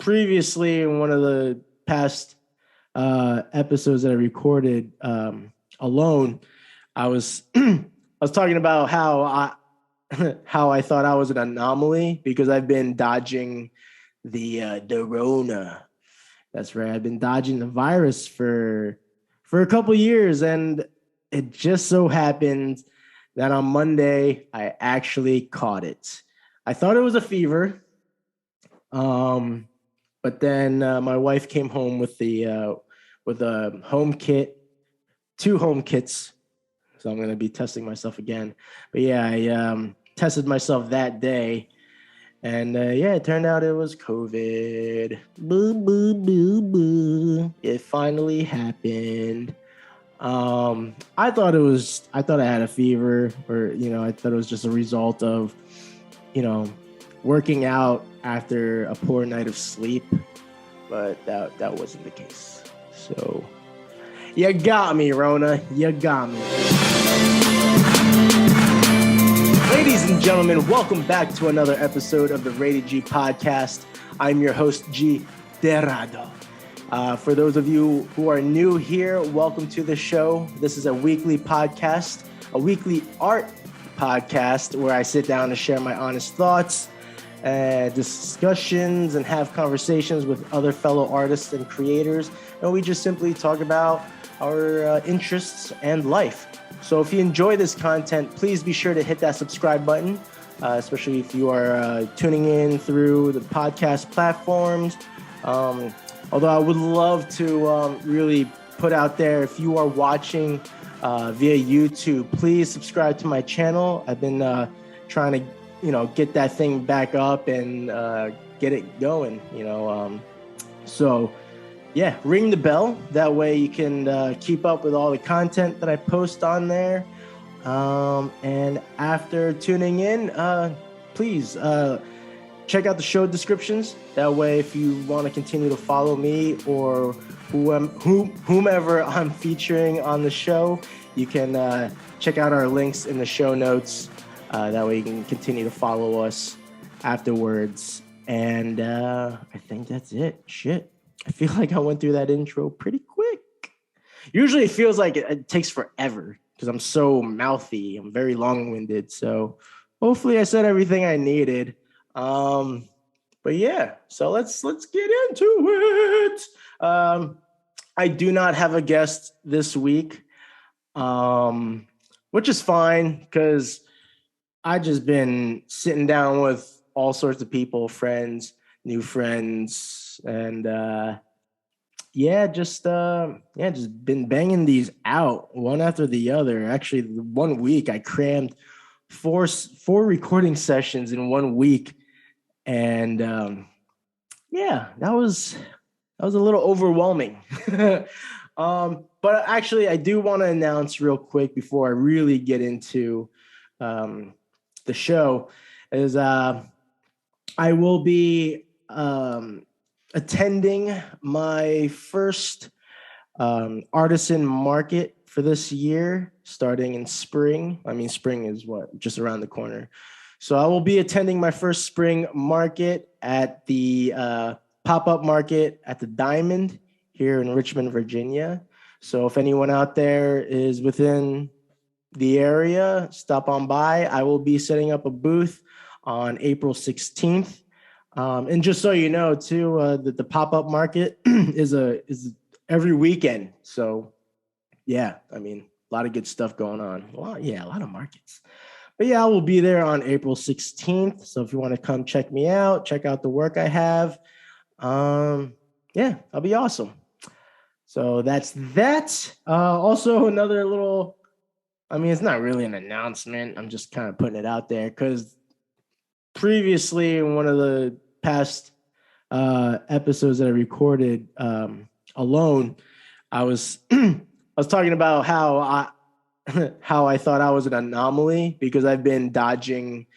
previously in one of the past episodes that I recorded alone, I was I was talking about how I thought I was an anomaly because I've been dodging the Rona. That's right. I've been dodging the virus for a couple years, and it just so happened that on Monday I actually caught it. I thought it was a fever, but then my wife came home with a home kit, two home kits. So I'm going to be testing myself again. But yeah, I tested myself that day. And yeah, it turned out it was COVID. Boo, boo, boo, boo. It finally happened. I thought I had a fever, or, I thought it was just a result of, working out after a poor night of sleep. But that wasn't the case. So you got me, Rona. You got me. Ladies and gentlemen, welcome back to another episode of the Rated G podcast. I'm your host, G. Derrado. For those of you who are new here, welcome to the show. This is a weekly podcast, a weekly art podcast where I sit down and share my honest thoughts, discussions, and have conversations with other fellow artists and creators. And we just simply talk about our interests and life. So if you enjoy this content, please be sure to hit that subscribe button, especially if you are tuning in through the podcast platforms. Although I would love to really put out there, if you are watching via YouTube, please subscribe to my channel. I've been trying to, get that thing back up and get it going, So yeah, ring the bell. That way you can keep up with all the content that I post on there. And after tuning in, please check out the show descriptions. That way, if you want to continue to follow me or whomever I'm featuring on the show, you can check out our links in the show notes. That way you can continue to follow us afterwards. And I think that's it. Shit. I feel like I went through that intro pretty quick. Usually it feels like it takes forever because I'm so mouthy. I'm very long-winded. So hopefully I said everything I needed. But yeah, so let's get into it. I do not have a guest this week, which is fine because I just been sitting down with all sorts of people, friends, new friends, and just been banging these out one after the other. Actually, 1 week I crammed four recording sessions in 1 week, and that was a little overwhelming. But actually, I do want to announce real quick before I really get into the show is I will be attending my first artisan market for this year, starting in spring. I mean, spring is just around the corner. So I will be attending my first spring market at the pop-up market at the Diamond here in Richmond, Virginia. So if anyone out there is within the area, stop on by. I will be setting up a booth on April 16th. And just so you know, too, that the pop-up market is every weekend. So, yeah, I mean, a lot of good stuff going on. A lot of markets. But yeah, I will be there on April 16th. So if you want to come check me out, check out the work I have, that'll be awesome. So that's that. Also, another little, it's not really an announcement. I'm just kind of putting it out there because previously in one of the past episodes that I recorded alone, I was talking about how I thought I was an anomaly because I've been dodging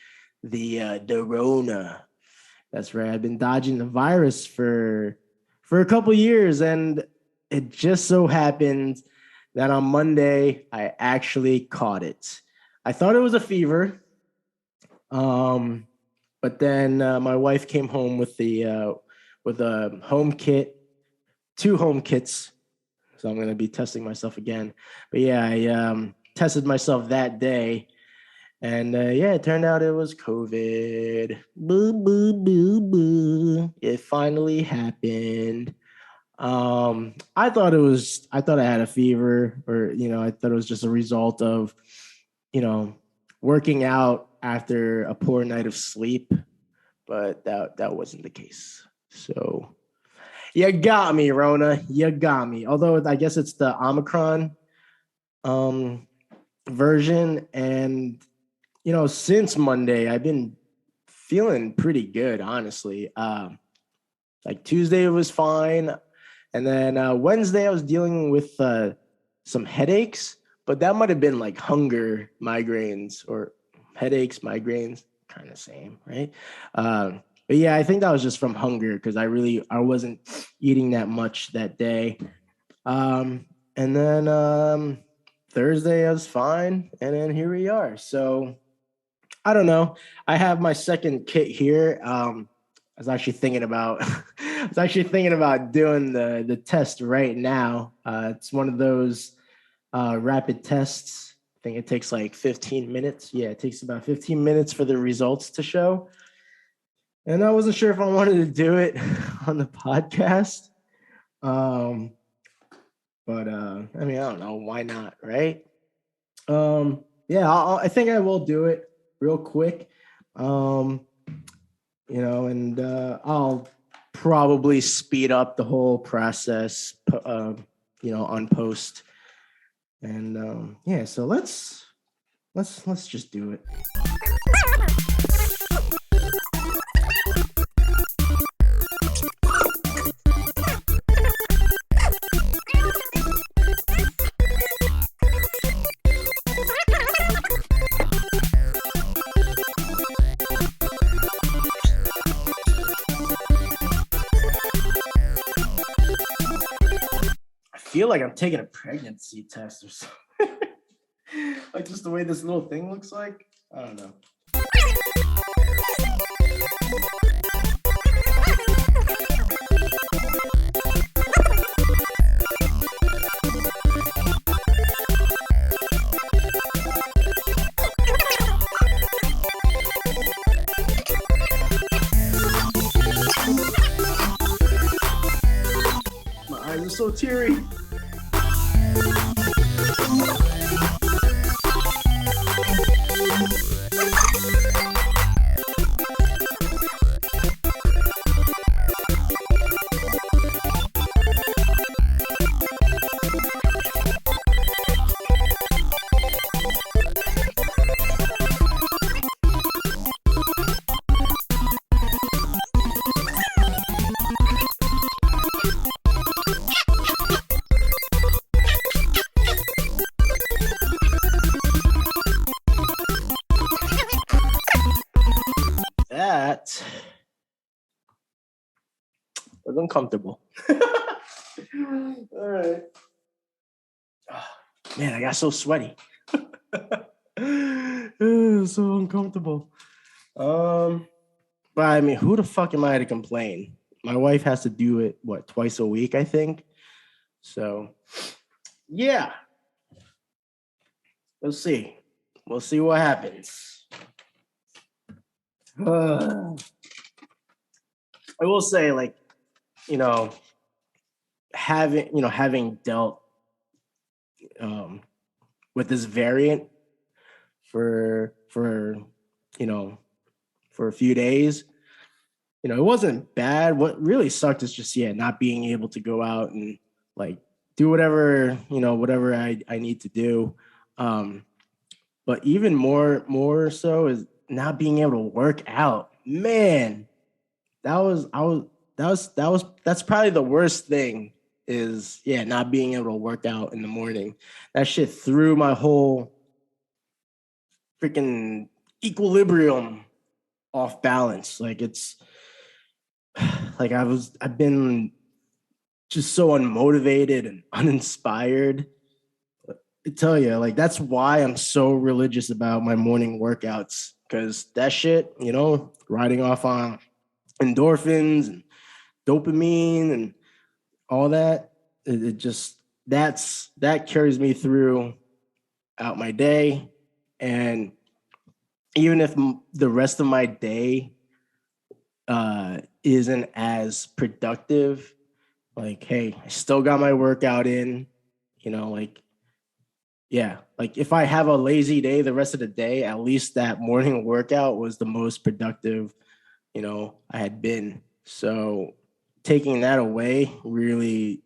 the Rona. That's right. I've been dodging the virus for a couple years, and it just so happened that on Monday I actually caught it. I thought it was a fever. But then my wife came home with with a home kit, 2 home kits. So I'm going to be testing myself again. But yeah, I tested myself that day. And yeah, it turned out it was COVID. Boo, boo, boo, boo. It finally happened. I thought I had a fever, or, I thought it was just a result of, working out after a poor night of sleep, but that wasn't the case. So you got me, Rona. You got me. Although I guess it's the Omicron version. And, since Monday, I've been feeling pretty good, honestly. Like Tuesday was fine. And then Wednesday, I was dealing with some headaches, but that might have been like hunger migraines, or headaches, migraines, kind of same, right? But yeah, I think that was just from hunger, because I wasn't eating that much that day. And then Thursday, I was fine. And then here we are. So I don't know. I have my second kit here. I was actually thinking about doing the test right now. It's one of those rapid tests. I think it takes like 15 minutes. Yeah, it takes about 15 minutes for the results to show. And I wasn't sure if I wanted to do it on the podcast. But I mean, I don't know. Why not, right? Yeah, I think I will do it real quick. And I'll probably speed up the whole process, on post. And yeah, so let's just do it. I feel like I'm taking a pregnancy test or something. Like just the way this little thing looks like. I don't know. My eyes are so teary. That was uncomfortable. All right. Oh, man, I got so sweaty. So uncomfortable. But I mean, who the fuck am I to complain? My wife has to do it, twice a week, I think. So, yeah. We'll see. We'll see what happens. I will say, like, having dealt with this variant for a few days, it wasn't bad. What really sucked is just not being able to go out and like do whatever I need to do. But even more so is not being able to work out. Man, that's probably the worst thing, is not being able to work out in the morning. That shit threw my whole freaking equilibrium off balance. Like it's like I've been just so unmotivated and uninspired. I tell you, like, that's why I'm so religious about my morning workouts, because that shit, riding off on endorphins and dopamine and all that. It just that carries me through out my day. And even if the rest of my day isn't as productive, like, hey, I still got my workout in, like, yeah, like if I have a lazy day the rest of the day, at least that morning workout was the most productive, I had been. So taking that away really,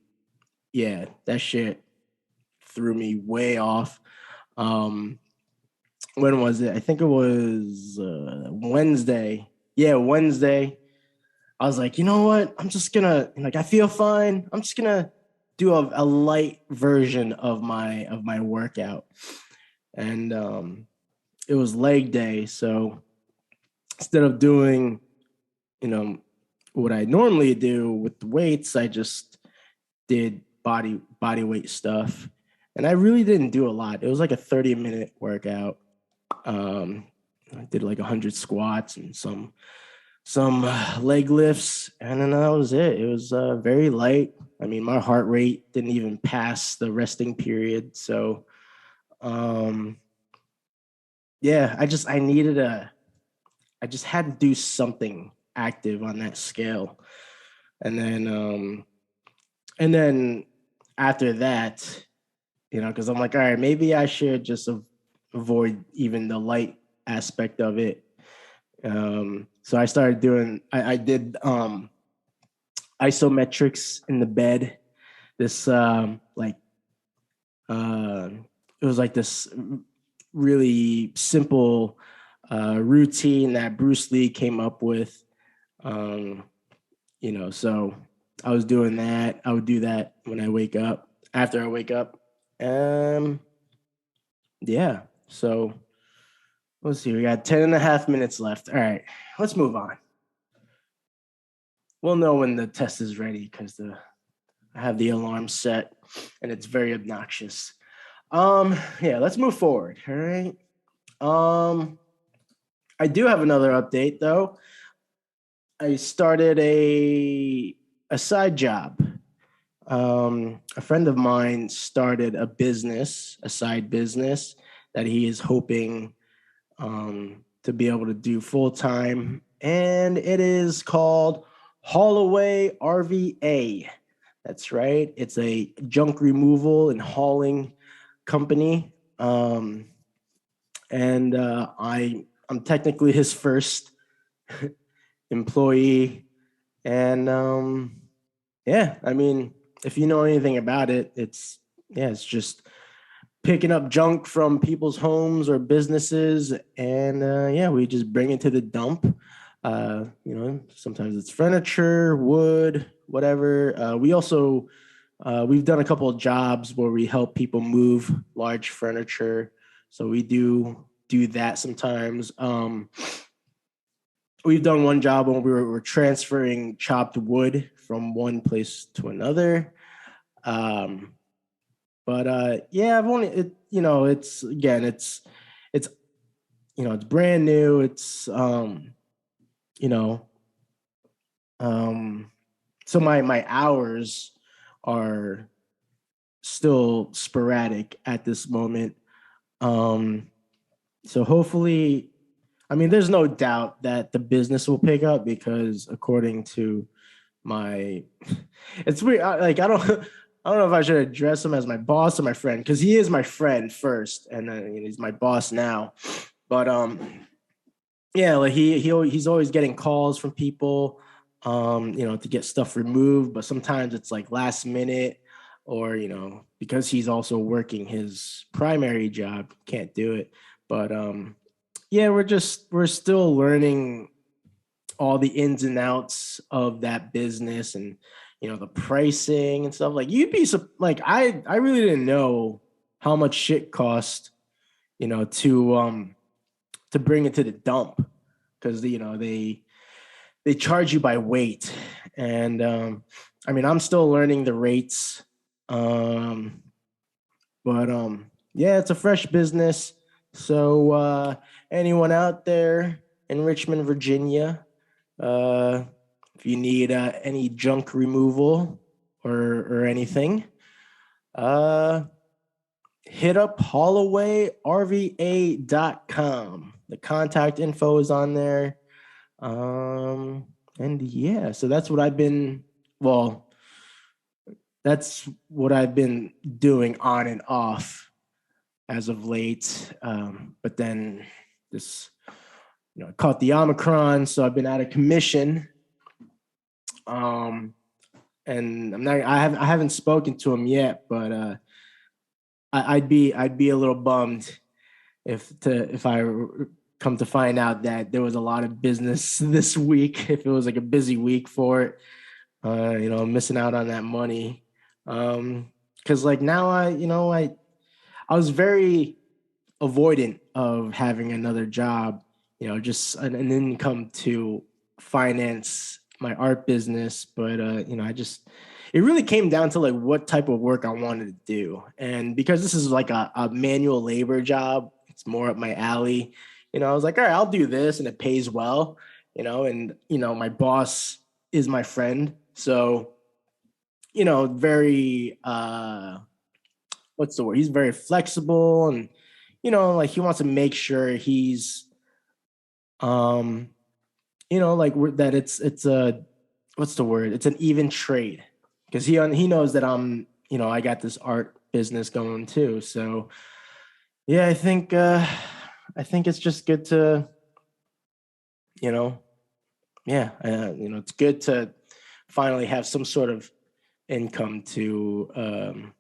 yeah, that shit threw me way off. Um, when was it? I think it was Wednesday. Yeah, Wednesday. I was like, you know what? I'm just gonna like I feel fine. I'm just gonna do a light version of my workout. And it was leg day, so instead of doing, what I normally do with the weights, I just did body weight stuff. And I really didn't do a lot. It was like a 30-minute workout. Um, I did like 100 squats and some leg lifts, and then that was it. It was very light. I mean, my heart rate didn't even pass the resting period. So, yeah, I just had to do something active on that scale, and then after that, because I'm like, all right, maybe I should just avoid even the light aspect of it. So I started doing, I did isometrics in the bed. This uh, it was like this really simple routine that Bruce Lee came up with. Um, so I was doing that. I would do that when I wake up. After I wake up, yeah. So let's see. We got 10 and a half minutes left. All right, let's move on. We'll know when the test is ready because I have the alarm set and it's very obnoxious. Yeah, let's move forward. All right. I do have another update though. I started a side job. A friend of mine started a side business that he is hoping to be able to do full time, and it is called Haulaway RVA. That's right. It's a junk removal and hauling company, and I'm technically his first employee, and yeah, I mean, if you know anything about it, it's just picking up junk from people's homes or businesses, and yeah, we just bring it to the dump. Sometimes it's furniture, wood, whatever. We've done a couple of jobs where we help people move large furniture, so we do that sometimes. We've done one job when we're transferring chopped wood from one place to another. But yeah, I've only it's again it's it's brand new. It's you know so my hours are still sporadic at this moment. So hopefully, I mean, there's no doubt that the business will pick up because according to my, it's weird. Like I don't, I don't know if I should address him as my boss or my friend because he is my friend first, and then he's my boss now. But yeah, like he's always getting calls from people, to get stuff removed. But sometimes it's like last minute, or because he's also working his primary job, can't do it. But yeah, we're still learning all the ins and outs of that business and the pricing and stuff. Like like I really didn't know how much shit cost to bring it to the dump because they charge you by weight. And I mean, I'm still learning the rates. Um but yeah, it's a fresh business. So anyone out there in Richmond, Virginia, uh If you need any junk removal or anything, hit up holloway.rva.com. The contact info is on there. And yeah, so that's what I've been, well, that's what I've been doing on and off as of late. But then this, I caught the Omicron, so I've been out of commission. And I haven't spoken to him yet, but I'd be a little bummed if I come to find out that there was a lot of business this week. If it was like a busy week for it, I'm missing out on that money. Because like now I was very avoidant of having another job, just an income to finance my art business. But it really came down to like what type of work I wanted to do. And because this is like a manual labor job, it's more up my alley. I was like, all right, I'll do this and it pays well, and my boss is my friend. So, very what's the word? He's very flexible, and like he wants to make sure he's like that it's a what's the word? It's an even trade, because he knows that I got this art business going too. So yeah, I think it's just good to it's good to finally have some sort of income to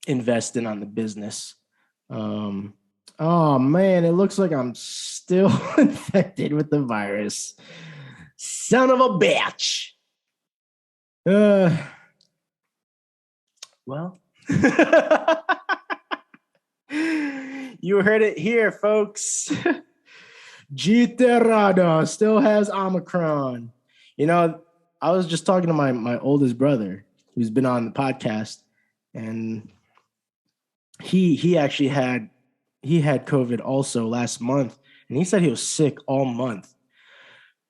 invest in on the business. Oh man, it looks like I'm still infected with the virus. Son of a bitch. Well, you heard it here, folks. Giterado still has Omicron. I was just talking to my oldest brother, who's been on the podcast, and he actually had COVID also last month, and he said he was sick all month.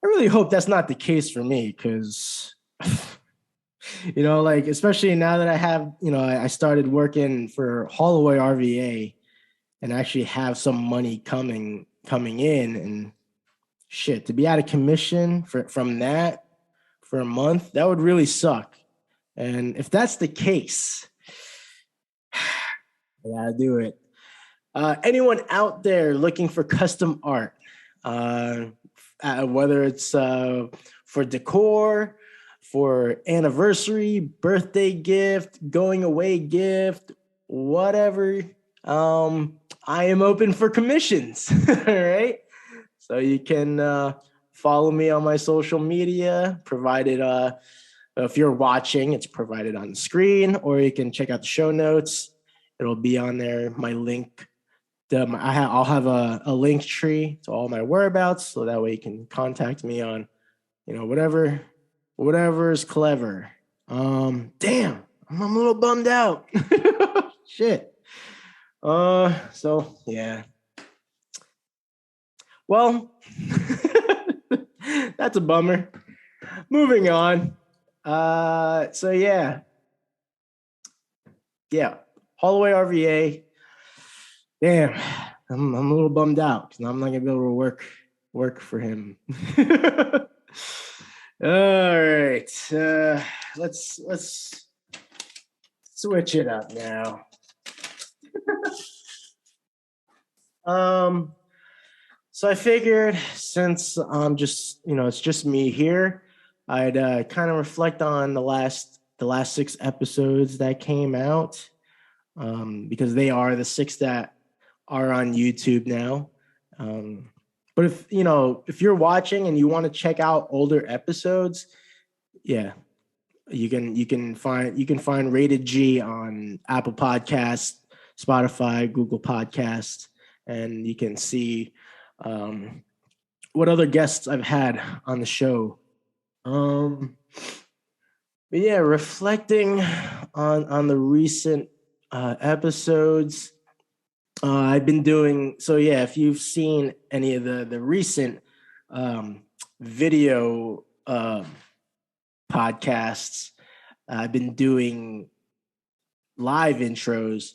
I really hope that's not the case for me, because like especially now that I have, I started working for Holloway RVA and actually have some money coming in, and shit, to be out of commission from that for a month, that would really suck. And if that's the case, I gotta do it. Anyone out there looking for custom art, whether it's for decor, for anniversary, birthday gift, going away gift, whatever, I am open for commissions. All right. So you can follow me on my social media, provided if you're watching, it's provided on the screen, or you can check out the show notes. It'll be on there. My link. I'll have a link tree to all my whereabouts, so that way you can contact me on, whatever is clever. Damn, I'm a little bummed out. Shit. So yeah. Well, that's a bummer. Moving on. So yeah. Holloway RVA. Damn, I'm a little bummed out because I'm not gonna be able to work for him. All right, let's switch it up now. So I figured, since I'm just it's just me here, I'd kind of reflect on the last 6 episodes that came out, because they are the 6 that are on YouTube now. But if you're watching and you want to check out older episodes, yeah, you can find Rated G on Apple Podcasts, Spotify, Google Podcasts, and you can see what other guests I've had on the show. But yeah, reflecting on the recent episodes, I've been doing, so yeah, if you've seen any of the recent video podcasts. I've been doing live intros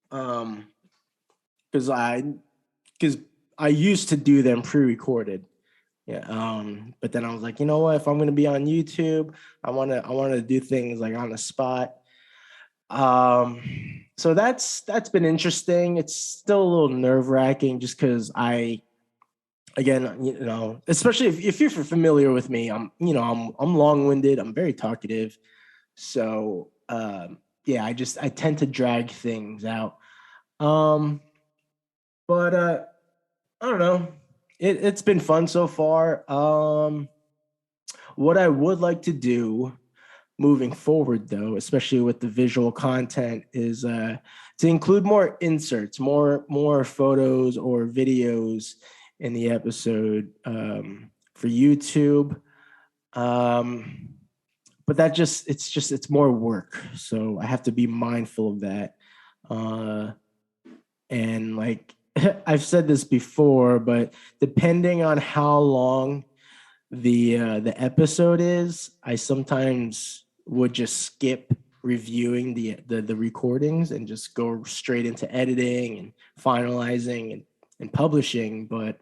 because I used to do them pre-recorded. Yeah. But then I was like, you know what? If I'm gonna be on YouTube, I wanna do things like on the spot. So that's been interesting. It's still a little nerve-wracking just because again, especially if you're familiar with me, I'm long-winded, I'm very talkative. So yeah, I tend to drag things out. But I don't know. It's been fun so far. What I would like to do moving forward, though, especially with the visual content, is to include more inserts, more photos or videos in the episode for YouTube. But it's more work, so I have to be mindful of that. And like I've said this before, but depending on how long the episode is, I sometimes would just skip reviewing the recordings and just go straight into editing and finalizing and publishing. But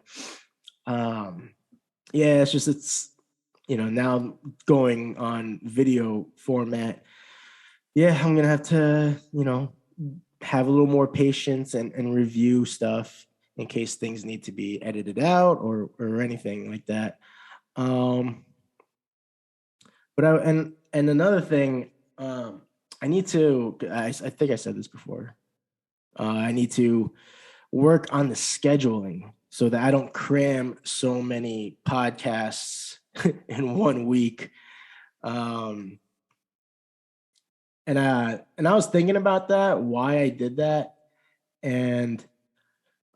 yeah, it's now going on video format. Yeah, I'm gonna have to have a little more patience and review stuff in case things need to be edited out or anything like that. But and another thing, I need to. I think I said this before. I need to work on the scheduling so that I don't cram so many podcasts in 1 week. And I was thinking about that, why I did that, and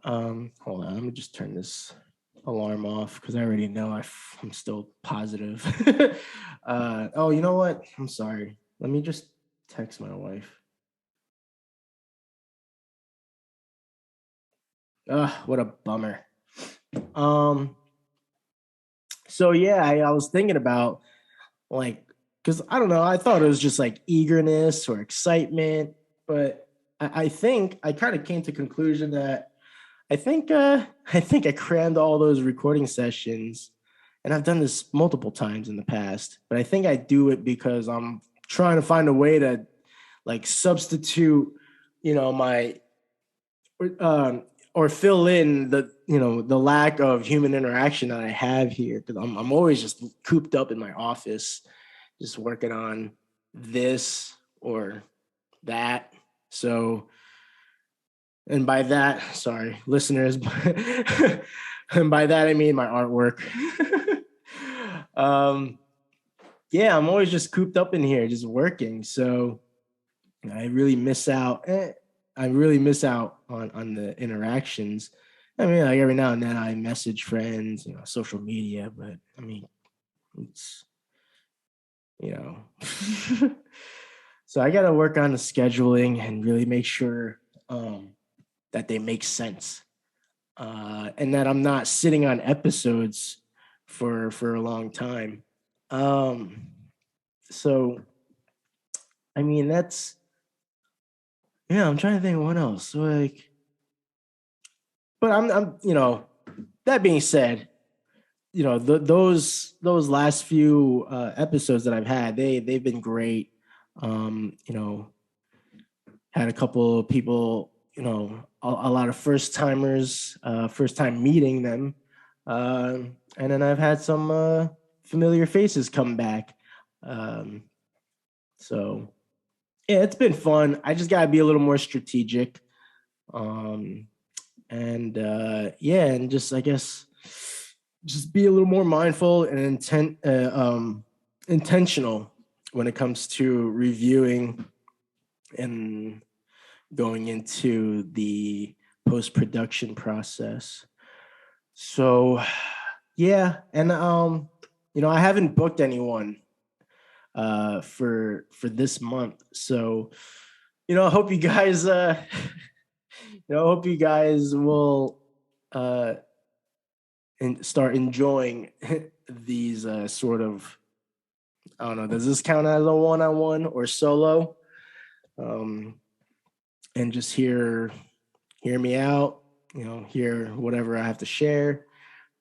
hold on, let me just turn this alarm off because I already know I'm still positive. Oh, you know what? I'm sorry. Let me just text my wife. What a bummer. So yeah, I was thinking about like, because I don't know, I thought it was just like eagerness or excitement, but I think I kind of came to conclusion that I think I crammed all those recording sessions, and I've done this multiple times in the past, but I think I do it because I'm trying to find a way to like substitute, my or fill in the lack of human interaction that I have here, because I'm always just cooped up in my office, just working on this or that. So, and by that, sorry, listeners, and by that I mean my artwork. Yeah, I'm always just cooped up in here, just working. So I really miss out. I really miss out on the interactions. I mean, like every now and then I message friends, social media, but I mean, it's you know. So I got to work on the scheduling and really make sure that they make sense, and that I'm not sitting on episodes for a long time. So I mean, I'm trying to think of what else. Like, but I'm that being said, those last few episodes that I've had, they've been great. Had a couple of people, a lot of first timers, first time meeting them, and then I've had some familiar faces come back. So yeah, it's been fun. I just gotta be a little more strategic, and yeah, and just I guess just be a little more mindful and intentional when it comes to reviewing and going into the post-production process. So yeah, and I haven't booked anyone for this month. So I hope you guys I hope you guys will and start enjoying these sort of, I don't know, does this count as a one-on-one or solo? And just hear me out, hear whatever I have to share.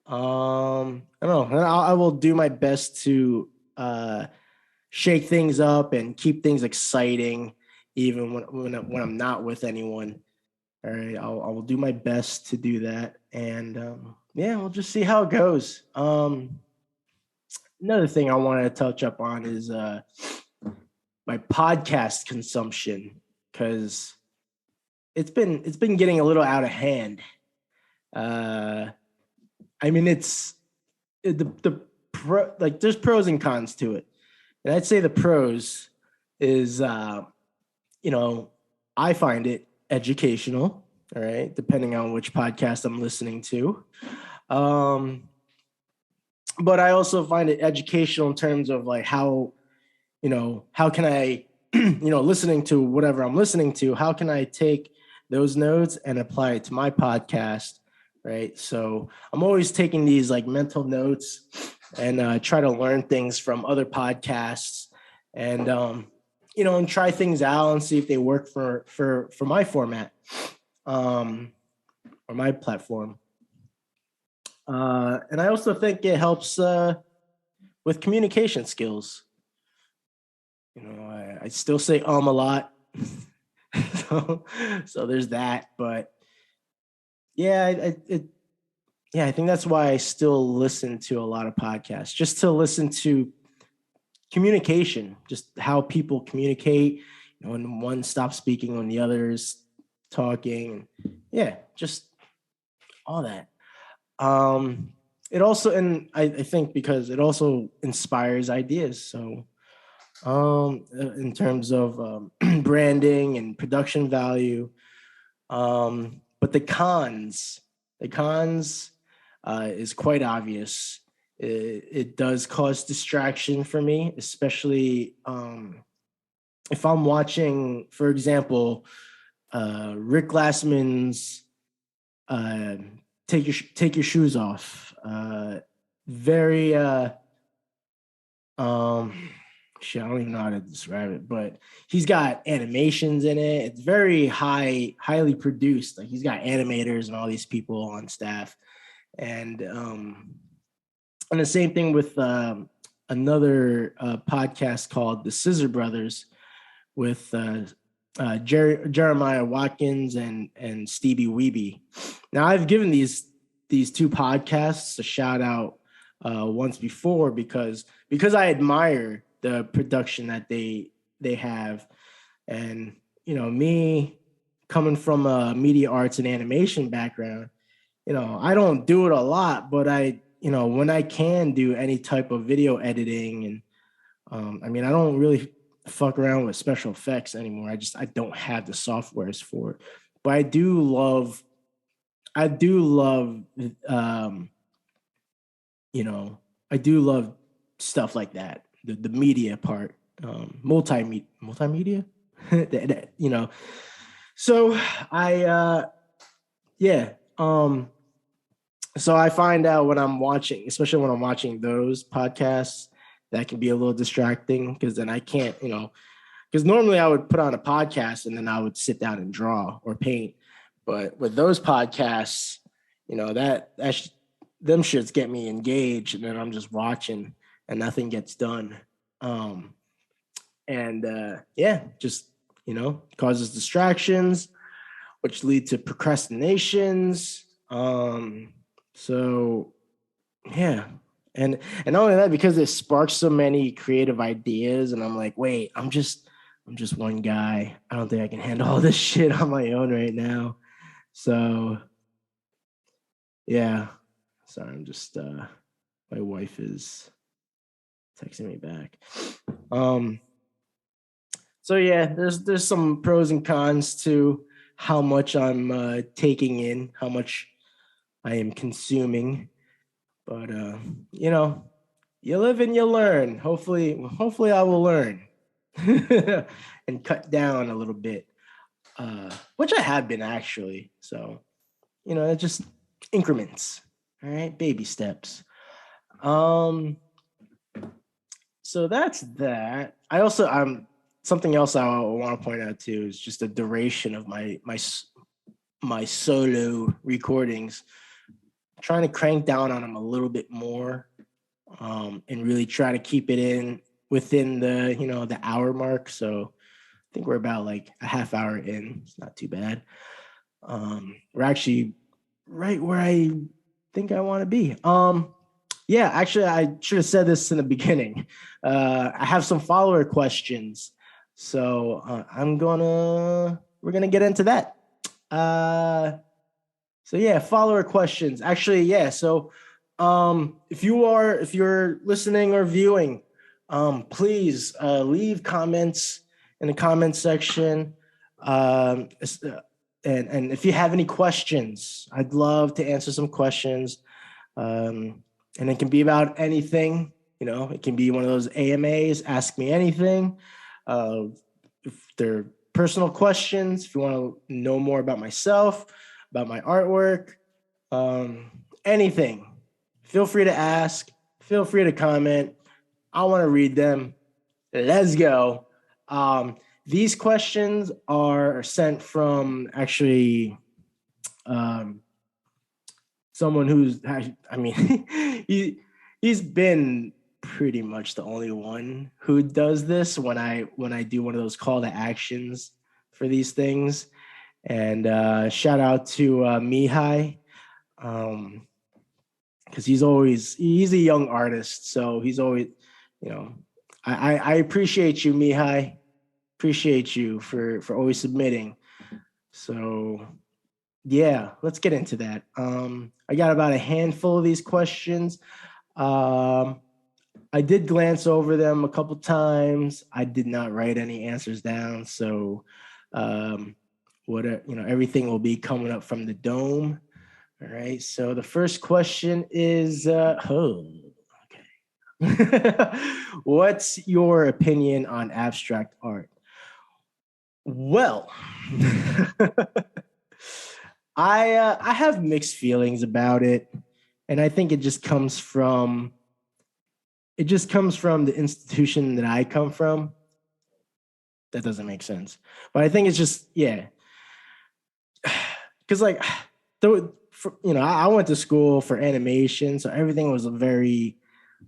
I don't know. I will do my best to shake things up and keep things exciting, even when I'm not with anyone. All right, I will do my best to do that, and yeah, we'll just see how it goes. Another thing I wanted to touch up on is my podcast consumption, because it's been getting a little out of hand. I mean, it's like there's pros and cons to it, and I'd say the pros is I find it educational. All right, depending on which podcast I'm listening to. But I also find it educational in terms of like how can I, listening to whatever I'm listening to, how can I take those notes and apply it to my podcast, right? So I'm always taking these like mental notes and try to learn things from other podcasts and, and try things out and see if they work for my format or my platform. And I also think it helps with communication skills. I still say a lot. so there's that. But yeah, I think that's why I still listen to a lot of podcasts, just to listen to communication, just how people communicate, when one stops speaking, when the other is talking. Yeah, just all that. It also, and I think because it also inspires ideas. So in terms of branding and production value. But the cons is quite obvious. It does cause distraction for me, especially if I'm watching, for example, Rick Glassman's Take Your Shoes Off. Very shit, I don't even know how to describe it, but he's got animations in it. It's very highly produced. Like he's got animators and all these people on staff. And the same thing with another podcast called The Scissor Brothers with Jeremiah Watkins and Stevie Weeby. Now I've given these two podcasts a shout out once before because I admire the production that they have, and me coming from a media arts and animation background, I don't do it a lot, but I when I can do any type of video editing, and I mean I don't really fuck around with special effects anymore. I don't have the softwares for it, but I do love I do love stuff like that, the media part, multimedia, So yeah. So I find out when I'm watching, especially when I'm watching those podcasts, that can be a little distracting because then I can't, because normally I would put on a podcast and then I would sit down and draw or paint. But with those podcasts, them shits get me engaged, and then I'm just watching and nothing gets done. Just causes distractions, which lead to procrastinations. So yeah. And not only that, because it sparks so many creative ideas, and I'm like, wait, I'm just one guy. I don't think I can handle all this shit on my own right now. So yeah. Sorry, I'm just my wife is texting me back. So yeah, there's some pros and cons to how much I'm taking in, how much I am consuming. But you live and you learn. Hopefully I will learn and cut down a little bit, which I have been actually. So, it's just increments. All right, baby steps. Um, so that's that. I also something else I want to point out too is just the duration of my solo recordings. Trying to crank down on them a little bit more, and really try to keep it in within the hour mark. So I think we're about like a half hour in. It's not too bad. We're actually right where I think I want to be. Yeah, actually, I should have said this in the beginning. I have some follower questions, so we're gonna get into that. So yeah, follower questions. Actually, yeah. So if you're listening or viewing, please leave comments in the comment section. And if you have any questions, I'd love to answer some questions. And it can be about anything. It can be one of those AMAs, ask me anything. If they're personal questions, if you want to know more about myself, about my artwork, anything, feel free to ask, feel free to comment. I want to read them. Let's go. These questions are sent from actually someone who's, I mean, he's been pretty much the only one who does this when I do one of those call to actions for these things. And shout out to Mihai, because he's a young artist, so he's always, I appreciate you, Mihai. Appreciate you for always submitting. So yeah, let's get into that. I got about a handful of these questions. I did glance over them a couple times. I did not write any answers down, so everything will be coming up from the dome. All right. So the first question is, what's your opinion on abstract art? Well, I have mixed feelings about it, and I think it just comes from the institution that I come from. That doesn't make sense, but I think it's just, yeah, because like I went to school for animation, so everything was a very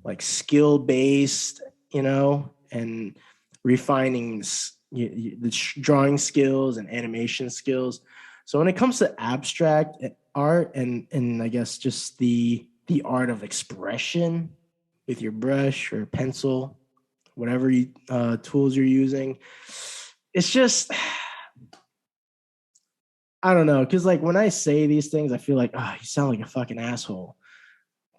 like skill based, and refining the drawing skills and animation skills. So when it comes to abstract art and I guess just the art of expression with your brush or pencil, whatever tools you're using, it's just, I don't know, because like when I say these things, I feel like, you sound like a fucking asshole.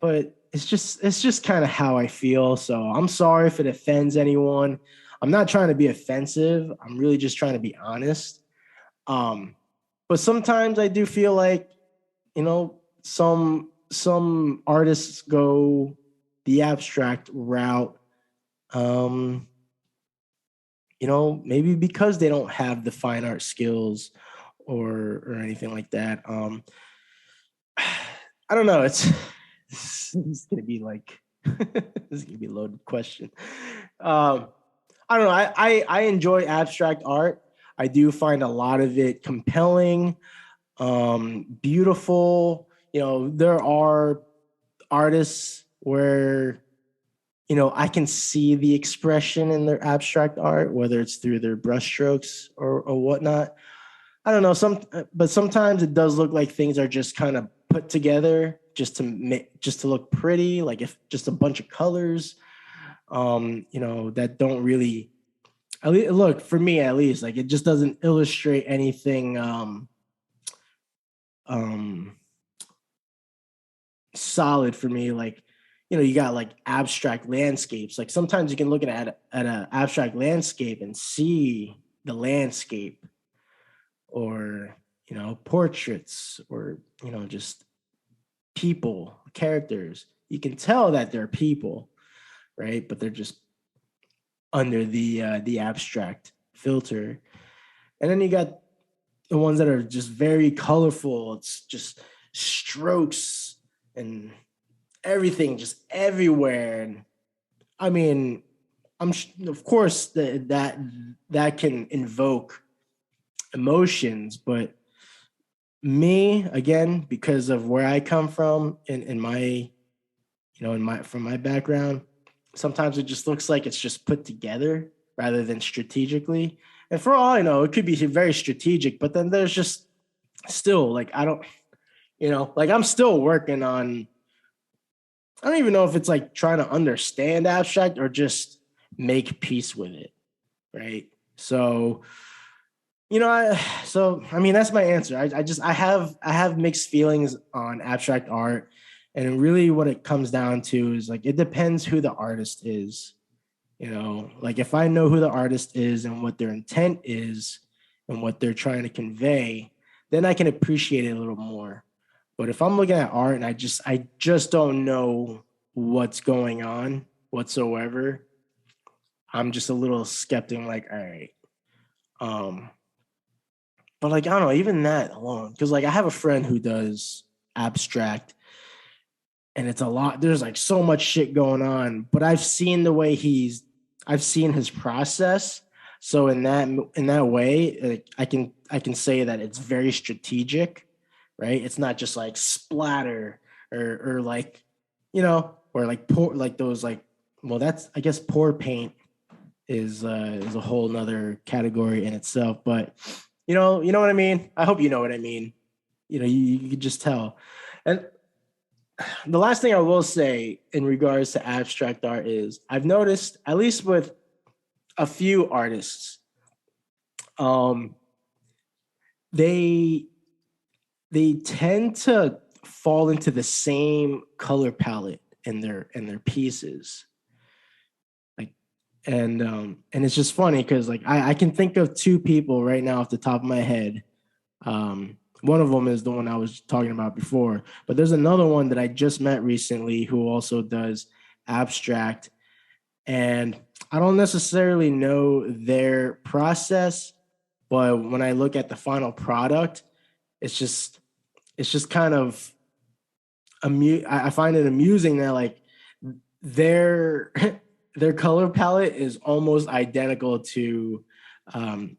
But it's just kind of how I feel. So I'm sorry if it offends anyone. I'm not trying to be offensive. I'm really just trying to be honest. But sometimes I do feel like, some artists go the abstract route. Maybe because they don't have the fine art skills or anything like that. I don't know. It's gonna be like this is gonna be a loaded question. I don't know. I enjoy abstract art. I do find a lot of it compelling, beautiful. There are artists where I can see the expression in their abstract art, whether it's through their brushstrokes or whatnot. I don't know, but sometimes it does look like things are just kind of put together just to look pretty, like if just a bunch of colors, that don't really, look, for me at least, like it just doesn't illustrate anything solid for me. Like, you got like abstract landscapes. Like sometimes you can look at an abstract landscape and see the landscape, or portraits, or just people, characters. You can tell that they're people, right? But they're just under the abstract filter. And then you got the ones that are just very colorful. It's just strokes and everything just everywhere. And I mean, of course that can invoke emotions, but me again, because of where I come from in my, from my background, sometimes it just looks like it's just put together rather than strategically. And for all I know, it could be very strategic, but then there's just still like I don't, like I'm still working on. I don't even know if it's like trying to understand abstract or just make peace with it, right? So, I mean that's my answer. I have mixed feelings on abstract art, and really what it comes down to is like it depends who the artist is. Like if I know who the artist is and what their intent is and what they're trying to convey, then I can appreciate it a little more. But if I'm looking at art and I just don't know what's going on whatsoever, I'm just a little skeptic, like, all right. Um, but like I don't know, even that alone, because like I have a friend who does abstract, and it's a lot. There's like so much shit going on, but I've seen his process. So in that way, like, I can say that it's very strategic, right? It's not just like splatter or like, or like poor like those like. Well, that's I guess pour paint is a whole nother category in itself. But you know what I mean. I hope you know what I mean. You can just tell. And the last thing I will say in regards to abstract art is I've noticed, at least with a few artists, um, they they tend to fall into the same color palette in their pieces. Like and it's just funny because like I can think of two people right now off the top of my head. One of them is the one I was talking about before, but there's another one that I just met recently who also does abstract. And I don't necessarily know their process, but when I look at the final product, it's just it's just kind of I find it amusing that like their their color palette is almost identical to um,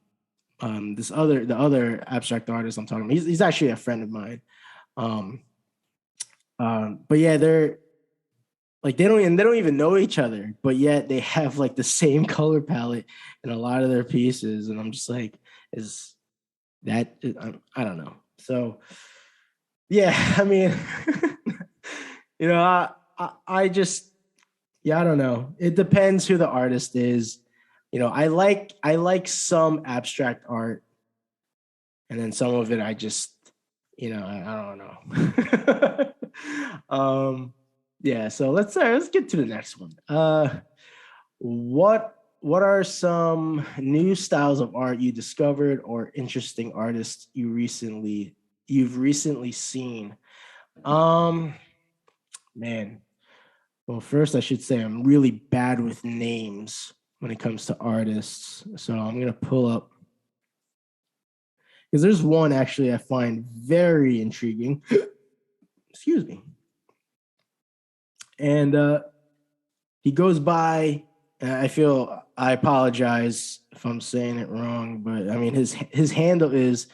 the other abstract artist I'm talking about. He's actually a friend of mine. Um, but yeah, they're like they don't even know each other, but yet they have like the same color palette in a lot of their pieces, and I'm just like, is that I don't know. So yeah, I mean, I just yeah, I don't know. It depends who the artist is. I like some abstract art, and then some of it I just I don't know. Yeah, so let's get to the next one. What are some new styles of art you discovered or interesting artists you've recently seen? Um, man. Well, first I should say I'm really bad with names when it comes to artists. So I'm gonna pull up because there's one actually I find very intriguing. Excuse me. And he goes by. I feel I apologize if I'm saying it wrong, but I mean his handle is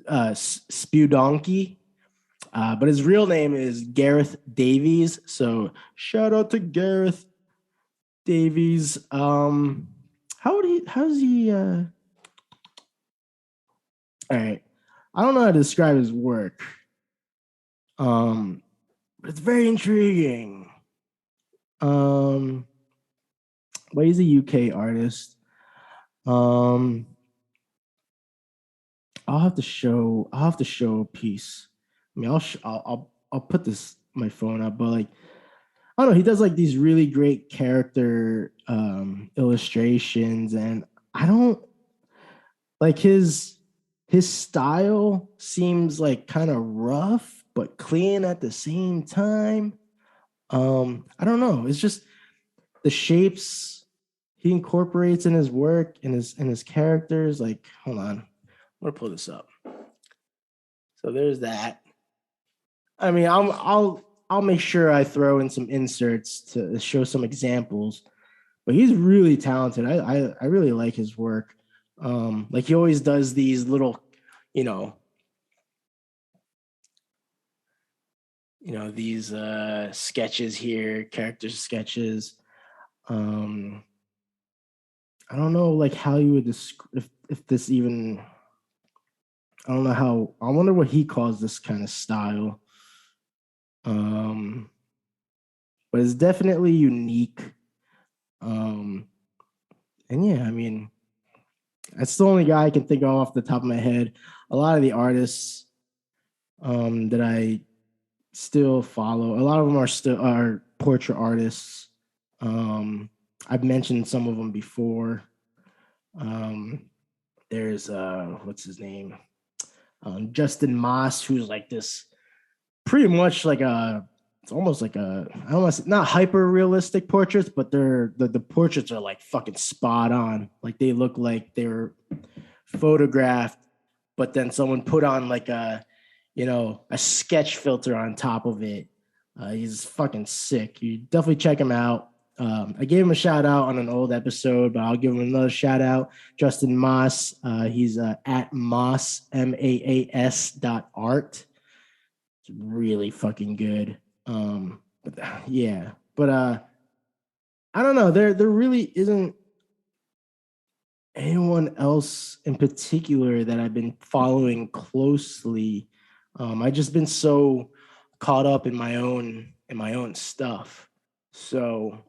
Spewdonkey, but his real name is Gareth Davies. So shout out to Gareth Davies. How's he? All right, I don't know how to describe his work. But it's very intriguing. Um, but he's a UK artist. Um, I'll have to show a piece. I mean, I'll put this my phone up, but like I don't know, he does like these really great character illustrations, and I don't like his style seems like kind of rough but clean at the same time. I don't know. It's just the shapes he incorporates in his work and his characters. Like, hold on, I'm gonna pull this up. So there's that. I mean, I'll make sure I throw in some inserts to show some examples. But he's really talented. I really like his work. Like he always does these little, you know, these sketches here, character sketches. Um, I don't know like how you would describe if this even. I don't know how. I wonder what he calls this kind of style. Um, but it's definitely unique. Um, and yeah, I mean, that's the only guy I can think of off the top of my head. A lot of the artists that I still follow, a lot of them are portrait artists. Um, I've mentioned some of them before. Um, there's what's his name? Justin Moss, who's like this pretty much like it's almost like I don't want to say not hyper realistic portraits, but the portraits are like fucking spot on. Like they look like they were photographed, but then someone put on like a sketch filter on top of it. He's fucking sick. You definitely check him out. I gave him a shout out on an old episode, but I'll give him another shout out. Justin Moss. He's at Moss MAAS.art. It's really fucking good. But yeah, but I don't know. There really isn't anyone else in particular that I've been following closely. I've just been so caught up in my own stuff. So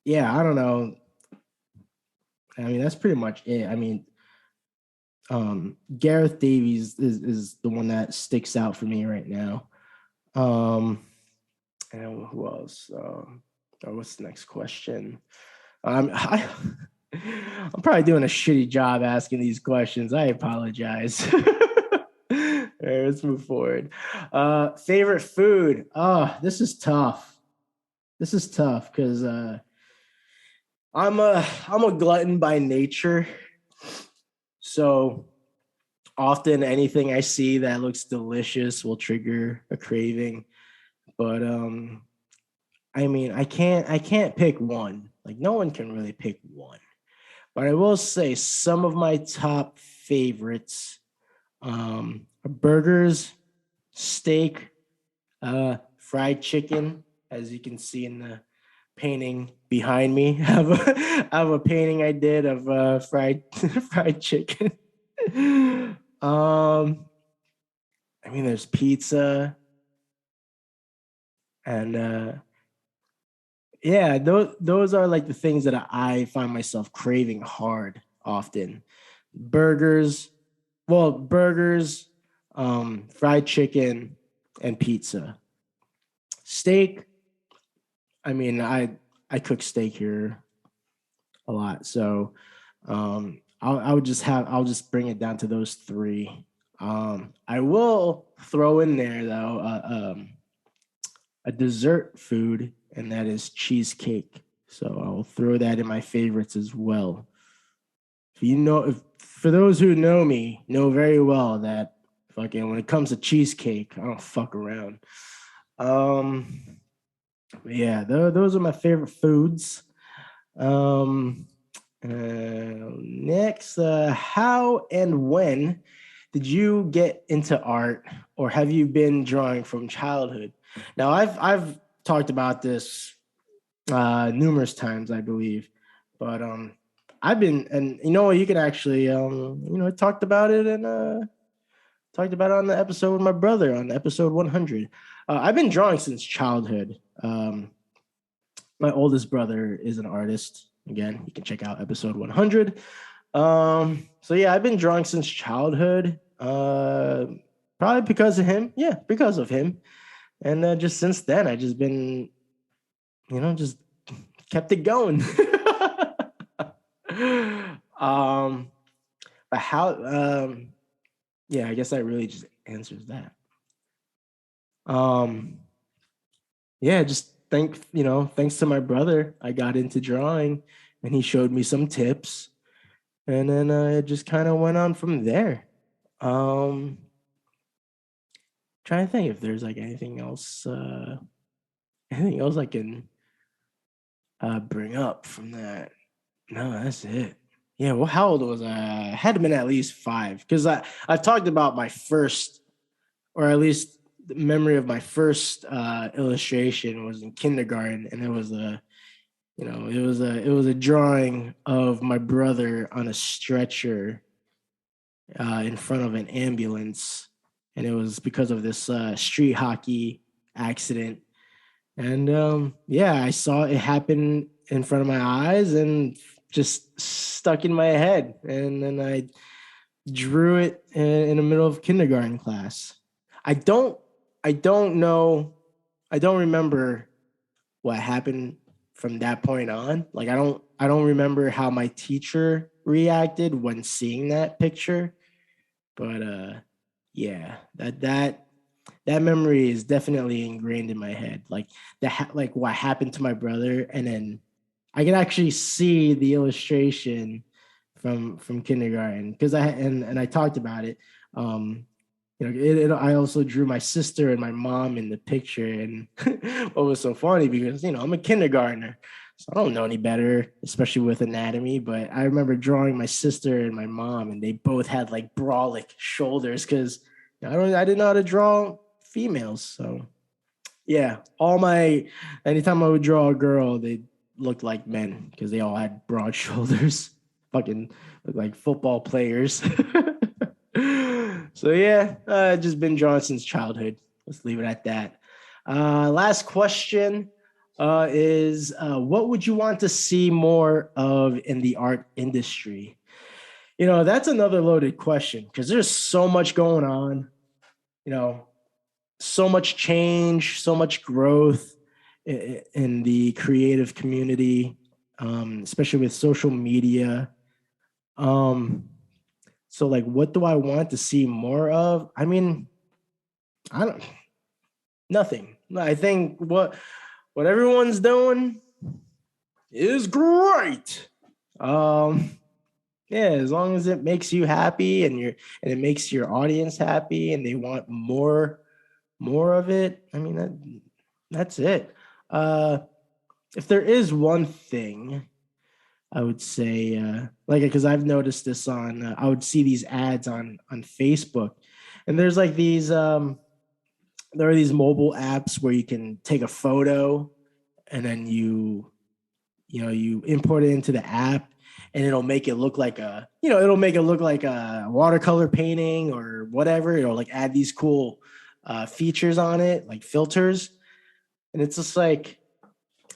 yeah, I don't know. I mean, that's pretty much it. I mean, Gareth Davies is the one that sticks out for me right now. And who else? What's the next question? I'm probably doing a shitty job asking these questions. I apologize. All right, let's move forward. Favorite food? Oh, this is tough. This is tough because I'm a glutton by nature. So often anything I see that looks delicious will trigger a craving. But I mean, I can't pick one. Like no one can really pick one. But I will say some of my top favorites are burgers, steak, fried chicken, as you can see in the painting behind me. I have a painting I did of fried fried chicken. I mean, there's pizza and yeah, those are like the things that I find myself craving hard often. Burgers, burgers, fried chicken, and pizza. Steak. I mean, I cook steak here a lot, so I'll just bring it down to those three. I will throw in there though a dessert food, and that is cheesecake. So I'll throw that in my favorites as well. If for those who know me, know very well that fucking when it comes to cheesecake, I don't fuck around. Um, yeah, those are my favorite foods. Um, Next, how and when did you get into art, or have you been drawing from childhood? Now, I've talked about this numerous times, I believe, but I've been, and you can actually talked about it and talked about it on the episode with my brother on episode 100. I've been drawing since childhood. My oldest brother is an artist. Again, you can check out episode 100. So yeah, I've been drawing since childhood. Probably because of him. Yeah, because of him. And just since then, I just been, just kept it going. But yeah, I guess that really just answers that. Yeah, just thanks to my brother, I got into drawing, and he showed me some tips, and then it just kind of went on from there. Um, Trying to think if there's like anything else I can bring up from that. No, that's it. Yeah, well, how old was I? I had been at least 5 because I've talked about my first, or at least the memory of my first illustration was in kindergarten, and it was a drawing of my brother on a stretcher in front of an ambulance, and it was because of this street hockey accident. And yeah, I saw it happen in front of my eyes and just stuck in my head. And then I drew it in the middle of kindergarten class. I don't, I don't know, I don't remember what happened from that point on. Like I don't remember how my teacher reacted when seeing that picture. But yeah, that memory is definitely ingrained in my head. Like like what happened to my brother, and then I can actually see the illustration from kindergarten because I talked about it. I also drew my sister and my mom in the picture, and what was so funny because I'm a kindergartner, so I don't know any better, especially with anatomy. But I remember drawing my sister and my mom, and they both had like brolic shoulders because I didn't know how to draw females. So yeah, anytime I would draw a girl, they looked like men because they all had broad shoulders, fucking look like football players. So yeah, just been drawing since childhood. Let's leave it at that. Last question is what would you want to see more of in the art industry? That's another loaded question because there's so much going on, you know, so much change, so much growth in the creative community, especially with social media. Um, so like, what do I want to see more of? I mean, I don't, nothing. I think what everyone's doing is great. Um, yeah, as long as it makes you happy and it makes your audience happy and they want more of it. I mean that's it. Uh, if there is one thing I would say, like, because I've noticed this I would see these ads on Facebook, and there are these mobile apps where you can take a photo and then you import it into the app and it'll make it look like a watercolor painting or whatever. It'll like add these cool features on it, like filters, and it's just like,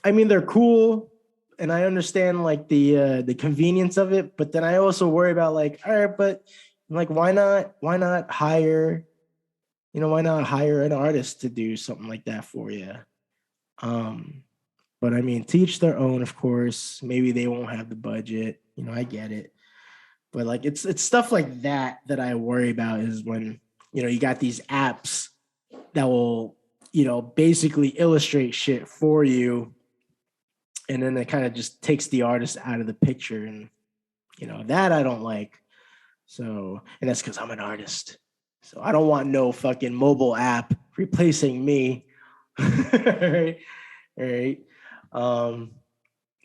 I mean, they're cool, and I understand like the convenience of it, but then I also worry about like, all right, but like, why not hire an artist to do something like that for you? Um, but I mean, teach their own, of course. Maybe they won't have the budget. I get it. But like, it's stuff like that I worry about is when you got these apps that will basically illustrate shit for you, and then it kind of just takes the artist out of the picture, and that I don't like. So, and that's because I'm an artist. So I don't want no fucking mobile app replacing me. All right. All right. Um,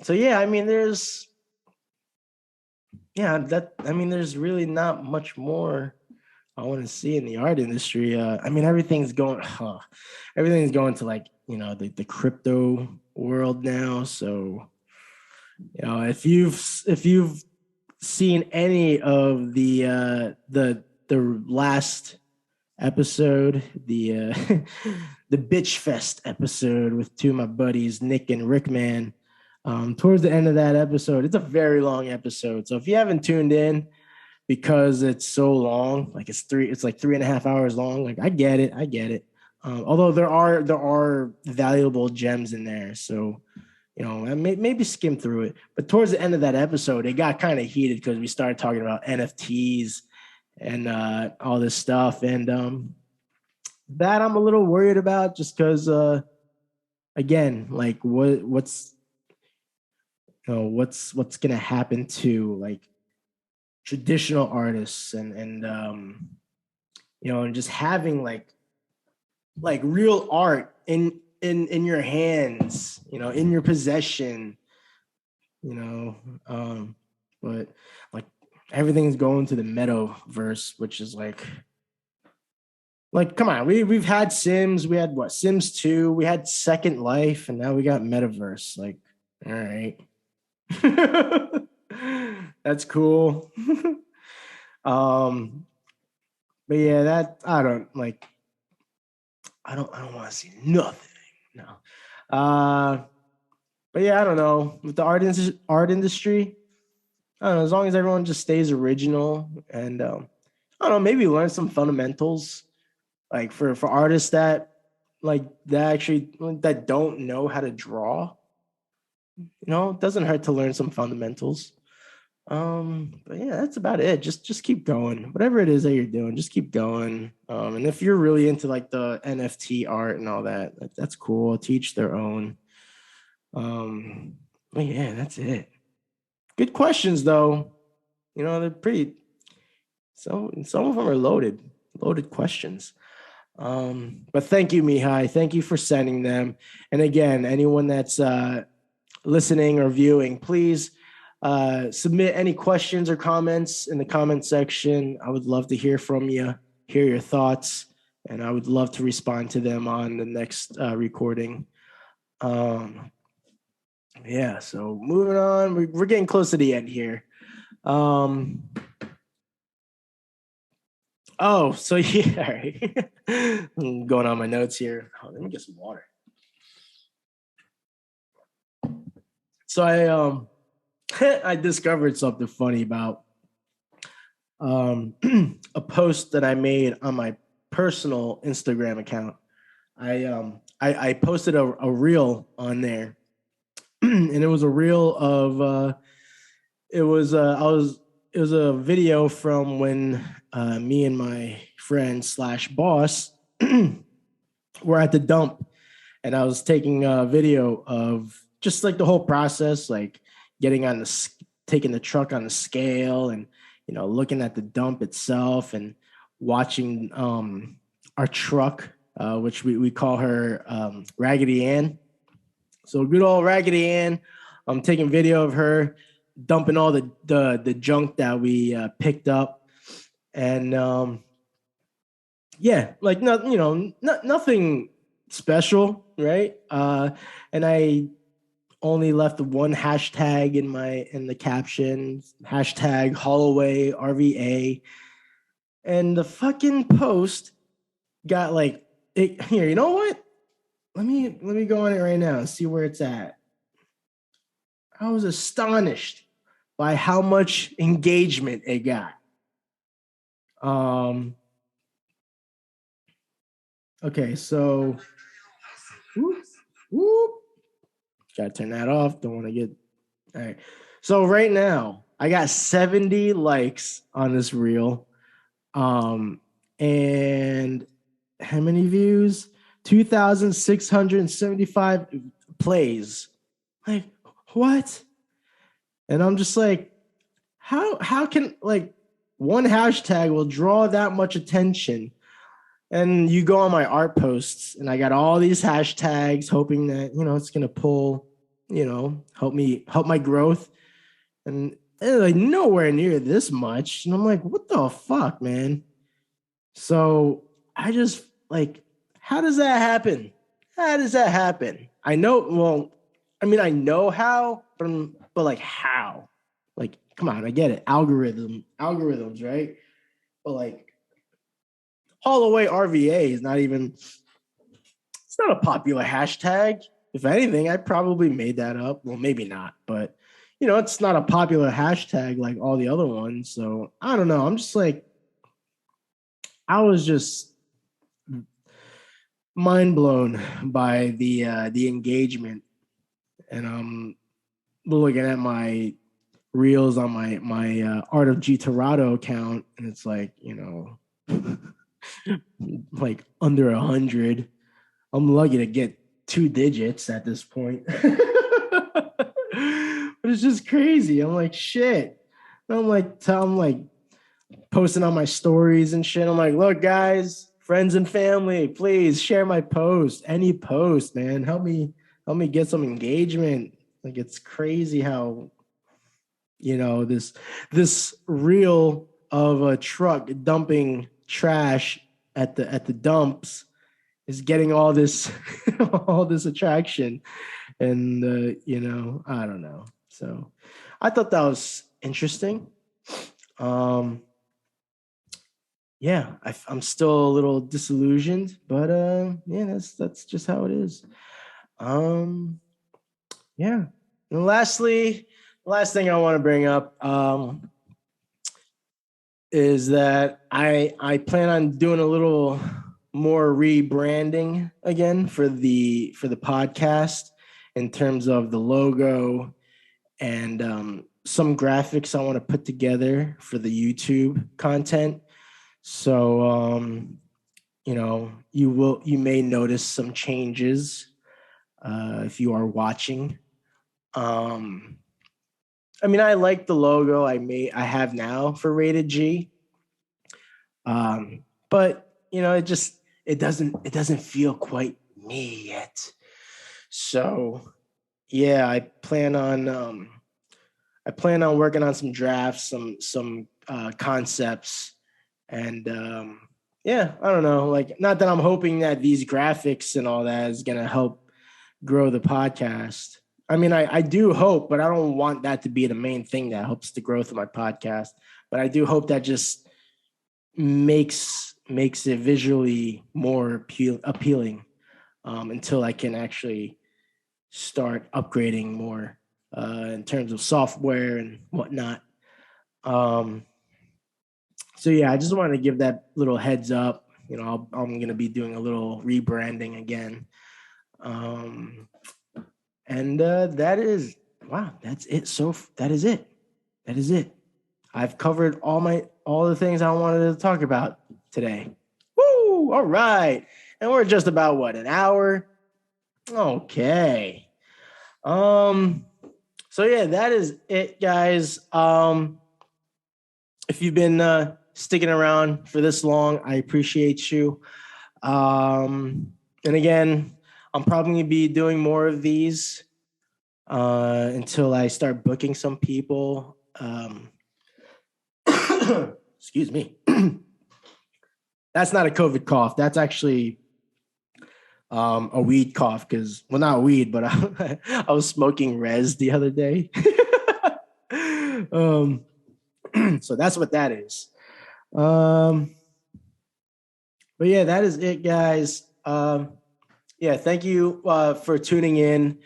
so yeah, I mean, there's really not much more I want to see in the art industry. I mean, everything's going to like, the crypto world now. So, if you've seen any of the last episode, the Bitch Fest episode with two of my buddies, Nick and Rickman. Towards the end of that episode, it's a very long episode. So if you haven't tuned in because it's so long, like it's like 3.5 hours long. Like I get it. Although there are valuable gems in there, so maybe skim through it. But towards the end of that episode, it got kind of heated because we started talking about NFTs and all this stuff, and that I'm a little worried about just because, again, like what's gonna happen to like traditional artists and just having like like real art in your hands, in your possession, you know. But like everything's going to the metaverse, which is like come on, we've had Sims, we had what, Sims 2, we had Second Life, and now we got metaverse. Like, all right. That's cool. um but yeah, that I don't want to see nothing. No. Uh but yeah, I don't know. With the art industry, I don't know, as long as everyone just stays original and I don't know, maybe learn some fundamentals like for artists that actually that don't know how to draw. It doesn't hurt to learn some fundamentals. But yeah, that's about it. Just keep going. Whatever it is that you're doing, just keep going. And if you're really into like the NFT art and all that, that's cool. Teach their own. But yeah, that's it. Good questions though. They're pretty. Some of them are loaded questions. But thank you, Mihai. Thank you for sending them. And again, anyone that's listening or viewing, please submit any questions or comments in the comment section. I would love to hear from you, hear your thoughts, and I would love to respond to them on the next recording. Yeah, so moving on, we're getting close to the end here. So yeah, I'm going on my notes here. Let me get some water. So I discovered something funny about a post that I made on my personal Instagram account. I posted a reel on there, and it was a reel of it was a video from when me and my friend slash boss were at the dump, and I was taking a video of just like the whole process, like taking the truck on the scale, and looking at the dump itself, and watching our truck, which we call her Raggedy Ann. So good old Raggedy Ann. I'm taking video of her dumping all the junk that we picked up, and yeah, like nothing special, right? And I only left one hashtag in the caption, hashtag Holloway RVA, and the fucking post got like it here. You know what? Let me go on it right now and see where it's at. I was astonished by how much engagement it got. Okay, so whoop, whoop. Gotta turn that off. Don't want to get all right. So right now, I got 70 likes on this reel. And how many views? 2,675 plays. Like, what? And I'm just like, how can like one hashtag will draw that much attention? And you go on my art posts, and I got all these hashtags, hoping that it's gonna pull, help my growth, and like nowhere near this much. And I'm like, what the fuck, man? So I just like, how does that happen? How does that happen? I know. Well, I mean, I know how, but like how? Like, come on, I get it. Algorithms, right? But like, Holloway RVA is not even. It's not a popular hashtag. If anything, I probably made that up. Well, maybe not, but it's not a popular hashtag like all the other ones. So I don't know. I'm just like, I was just mind blown by the engagement, and I'm looking at my reels on my Art of G Torado account, and it's like like under 100. I'm lucky to get 2 digits at this point. But it's just crazy. I'm like, shit. I'm like posting on my stories and shit. I'm like, look, guys, friends and family, please share my post. Any post, man. Help me get some engagement. Like, it's crazy how, this reel of a truck dumping trash at the dumps is getting all this all this attraction. And I don't know. So I thought that was interesting. Yeah, I'm still a little disillusioned, but yeah, that's just how it is. Yeah. And lastly, the last thing I want to bring up is that I plan on doing a little more rebranding again for the podcast in terms of the logo and some graphics I want to put together for the YouTube content. So you may notice some changes if you are watching. I mean, I like the logo I have now for Rated G. But it doesn't feel quite me yet. So yeah, I plan on working on some drafts, some concepts, and yeah, I don't know. Like, not that I'm hoping that these graphics and all that is gonna help grow the podcast. I mean, I do hope, but I don't want that to be the main thing that helps the growth of my podcast. But I do hope that just makes it visually more appealing until I can actually start upgrading more in terms of software and whatnot. So yeah, I just wanted to give that little heads up. I'm going to be doing a little rebranding again. And that's it. So that is it. I've covered all the things I wanted to talk about today. Woo! All right. And we're just about an hour? Okay. So yeah, that is it, guys. If you've been sticking around for this long, I appreciate you. And again, I'm probably going to be doing more of these until I start booking some people. Excuse me. That's not a COVID cough. That's actually a weed cough because, well, not weed, but I was smoking res the other day. So that's what that is. But yeah, that is it, guys. Yeah, thank you for tuning in.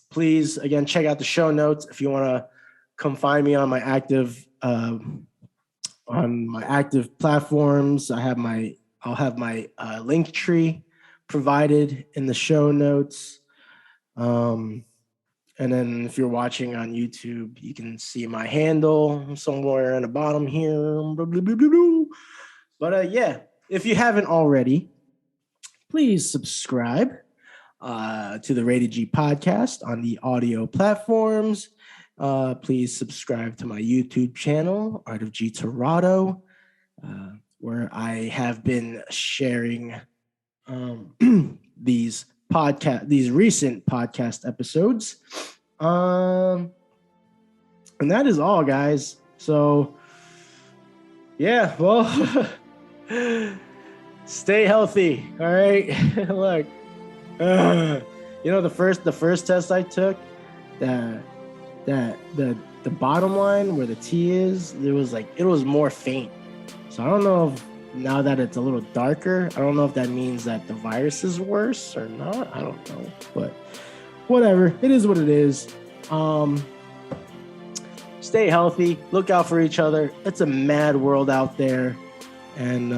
Please, again, check out the show notes if you want to come find me on my active platforms. I'll have my link tree provided in the show notes. And then if you're watching on YouTube, you can see my handle somewhere in the bottom here. But yeah, if you haven't already, please subscribe to the Rated G podcast on the audio platforms. Please subscribe to my YouTube channel, Art of G Torado, where I have been sharing these recent podcast episodes. And that is all, guys. So yeah, well, stay healthy. All right. Look, the first test I took, the bottom line where the T is, it was more faint. So I don't know if now that it's a little darker, I don't know if that means that the virus is worse or not. I don't know, but whatever. It is what it is. Stay healthy. Look out for each other. It's a mad world out there. And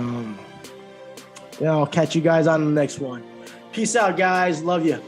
I'll catch you guys on the next one. Peace out, guys. Love you.